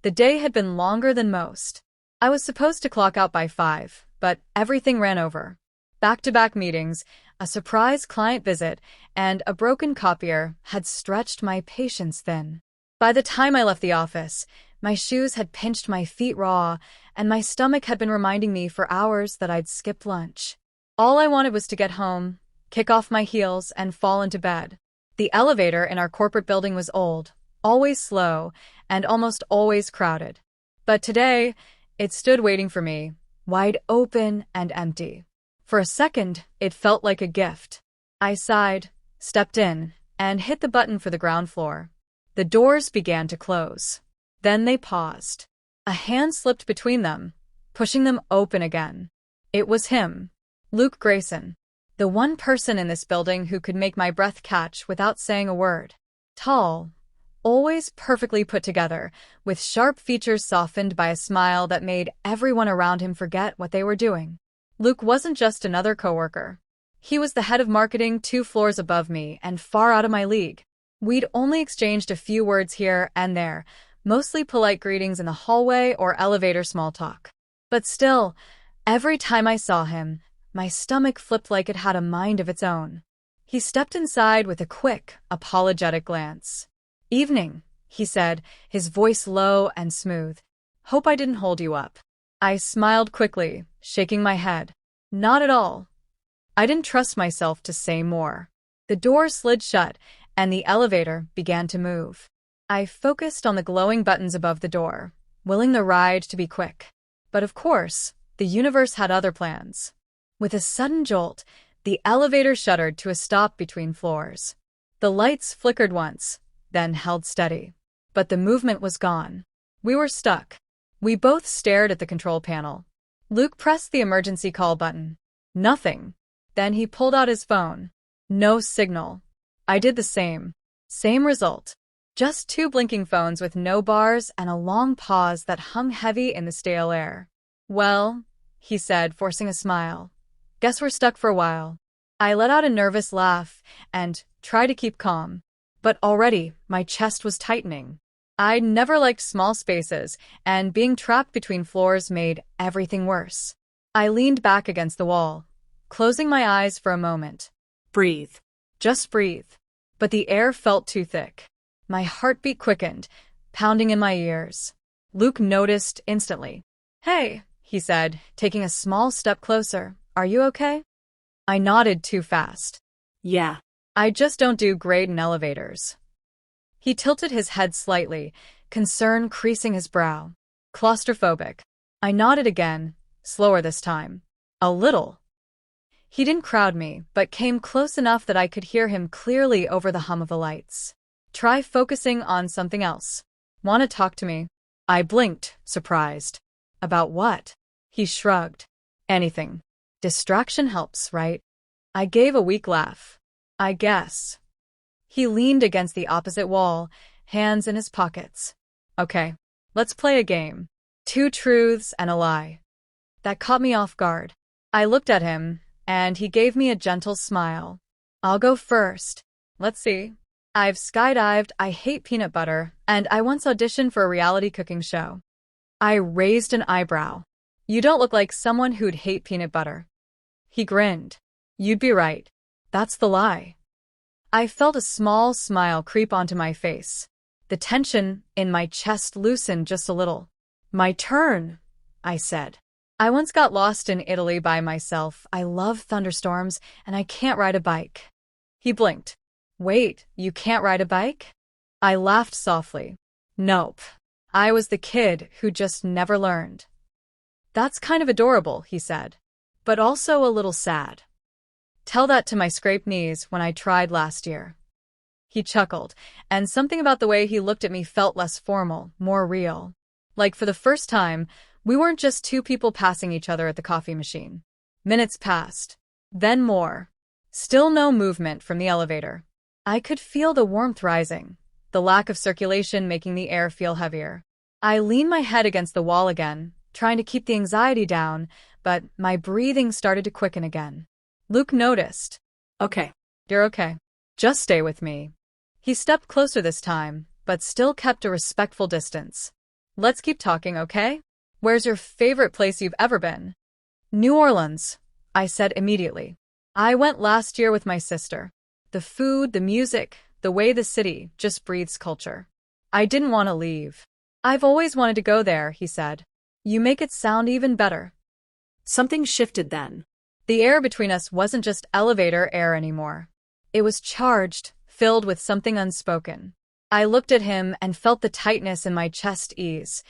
The day had been longer than most. I was supposed to clock out by 5, but everything ran over. Back-to-back meetings, a surprise client visit, and a broken copier had stretched my patience thin. By the time I left the office, my shoes had pinched my feet raw, and my stomach had been reminding me for hours that I'd skipped lunch. All I wanted was to get home, kick off my heels, and fall into bed. The elevator in our corporate building was old, always slow, and almost always crowded. But today, it stood waiting for me, wide open and empty. For a second, it felt like a gift. I sighed, stepped in, and hit the button for the ground floor. The doors began to close. Then they paused. A hand slipped between them, pushing them open again. It was him, Luke Grayson, the one person in this building who could make my breath catch without saying a word. Tall, always perfectly put together, with sharp features softened by a smile that made everyone around him forget what they were doing. Luke wasn't just another coworker. He was the head of marketing 2 floors above me and far out of my league. We'd only exchanged a few words here and there, mostly polite greetings in the hallway or elevator small talk. But still, every time I saw him, my stomach flipped like it had a mind of its own. He stepped inside with a quick, apologetic glance. "Evening," he said, his voice low and smooth. "Hope I didn't hold you up." I smiled quickly, shaking my head. Not at all. I didn't trust myself to say more. The door slid shut, and the elevator began to move. I focused on the glowing buttons above the door, willing the ride to be quick. But of course, the universe had other plans. With a sudden jolt, the elevator shuddered to a stop between floors. The lights flickered once, then held steady. But the movement was gone. We were stuck. We both stared at the control panel. Luke pressed the emergency call button. Nothing. Then he pulled out his phone. No signal. I did the same. Same result. Just 2 blinking phones with no bars and a long pause that hung heavy in the stale air. "Well," he said, forcing a smile. "Guess we're stuck for a while." I let out a nervous laugh and tried to keep calm. But already, my chest was tightening. I'd never liked small spaces, and being trapped between floors made everything worse. I leaned back against the wall, closing my eyes for a moment. Breathe. Just breathe. But the air felt too thick. My heartbeat quickened, pounding in my ears. Luke noticed instantly. "Hey," he said, taking a small step closer. "Are you okay?" I nodded too fast. "Yeah. I just don't do great in elevators." He tilted his head slightly, concern creasing his brow. "Claustrophobic." I nodded again, slower this time. "A little." He didn't crowd me, but came close enough that I could hear him clearly over the hum of the lights. "Try focusing on something else. Want to talk to me?" I blinked, surprised. "About what?" He shrugged. "Anything. Distraction helps, right?" I gave a weak laugh. "I guess." He leaned against the opposite wall, hands in his pockets. "Okay, let's play a game. 2 truths and a lie." That caught me off guard. I looked at him, and he gave me a gentle smile. "I'll go first. Let's see. I've skydived, I hate peanut butter, and I once auditioned for a reality cooking show." I raised an eyebrow. "You don't look like someone who'd hate peanut butter." He grinned. "You'd be right. That's the lie." I felt a small smile creep onto my face. The tension in my chest loosened just a little. "My turn," I said. "I once got lost in Italy by myself. I love thunderstorms, and I can't ride a bike." He blinked. "Wait, you can't ride a bike?" I laughed softly. "Nope. I was the kid who just never learned." "That's kind of adorable," he said. "But also a little sad. Tell that to my scraped knees when I tried last year." He chuckled, and something about the way he looked at me felt less formal, more real. Like for the first time, we weren't just 2 people passing each other at the coffee machine. Minutes passed. Then more. Still no movement from the elevator. I could feel the warmth rising, the lack of circulation making the air feel heavier. I leaned my head against the wall again, trying to keep the anxiety down, but my breathing started to quicken again. Luke noticed. "Okay. You're okay. Just stay with me." He stepped closer this time, but still kept a respectful distance. Let's keep talking, okay? Where's your favorite place you've ever been? New Orleans, I said immediately. I went last year with my sister. The food, the music, the way the city just breathes culture. I didn't want to leave. I've always wanted to go there, he said. You make it sound even better. Something shifted then. The air between us wasn't just elevator air anymore. It was charged, filled with something unspoken. I looked at him and felt the tightness in my chest ease,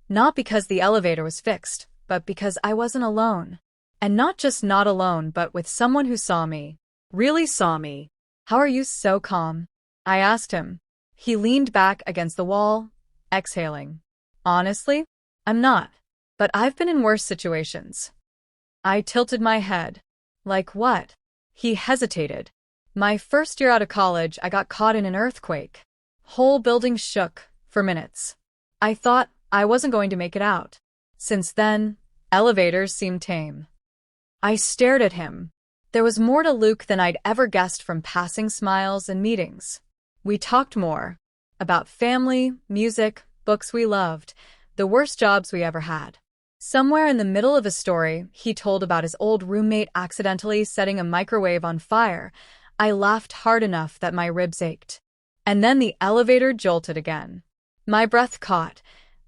not because the elevator was fixed, but because I wasn't alone. And not just not alone, but with someone who saw me. Really saw me. How are you so calm? I asked him. He leaned back against the wall, exhaling. Honestly, I'm not. But I've been in worse situations. I tilted my head. Like what? He hesitated. My first year out of college, I got caught in an earthquake. Whole building shook for minutes. I thought I wasn't going to make it out. Since then, elevators seemed tame. I stared at him. There was more to Luke than I'd ever guessed from passing smiles and meetings. We talked more. About family, music, books we loved, the worst jobs we ever had. Somewhere in the middle of a story, he told about his old roommate accidentally setting a microwave on fire. I laughed hard enough that my ribs ached. And then the elevator jolted again. My breath caught,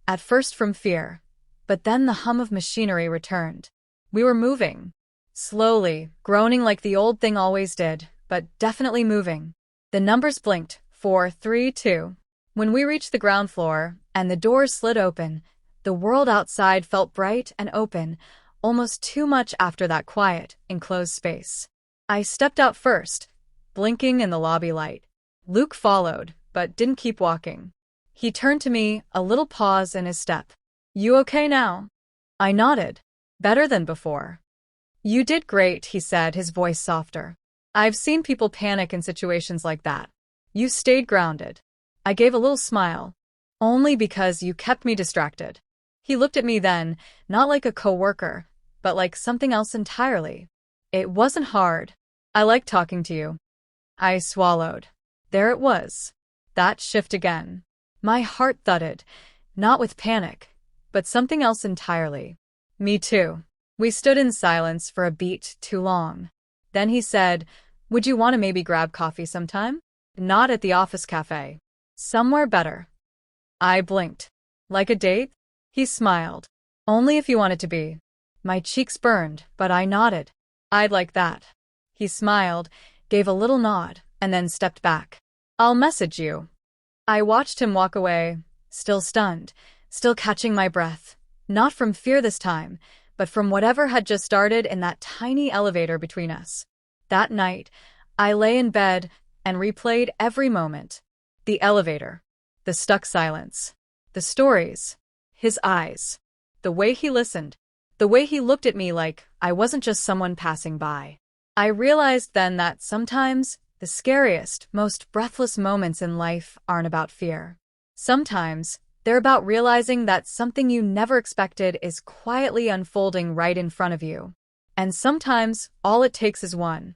at first from fear, but then the hum of machinery returned. We were moving. Slowly, groaning like the old thing always did, but definitely moving. The numbers blinked, 4, 3, 2. When we reached the ground floor, and the doors slid open, the world outside felt bright and open, almost too much after that quiet, enclosed space. I stepped out first, blinking in the lobby light. Luke followed, but didn't keep walking. He turned to me, a little pause in his step. You okay now? I nodded. Better than before. You did great, he said, his voice softer. I've seen people panic in situations like that. You stayed grounded. I gave a little smile. Only because you kept me distracted. He looked at me then, not like a coworker, but like something else entirely. It wasn't hard. I like talking to you. I swallowed. There it was. That shift again. My heart thudded, not with panic, but something else entirely. Me too. We stood in silence for a beat too long. Then he said, would you want to maybe grab coffee sometime? Not at the office cafe. Somewhere better. I blinked. Like a date? He smiled. Only if you want it to be. My cheeks burned, but I nodded. I'd like that. He smiled, gave a little nod, and then stepped back. I'll message you. I watched him walk away, still stunned, still catching my breath. Not from fear this time, but from whatever had just started in that tiny elevator between us. That night, I lay in bed and replayed every moment. The elevator, the stuck silence, the stories, his eyes, the way he listened, the way he looked at me like I wasn't just someone passing by. I realized then that sometimes the scariest, most breathless moments in life aren't about fear. Sometimes they're about realizing that something you never expected is quietly unfolding right in front of you. And sometimes all it takes is one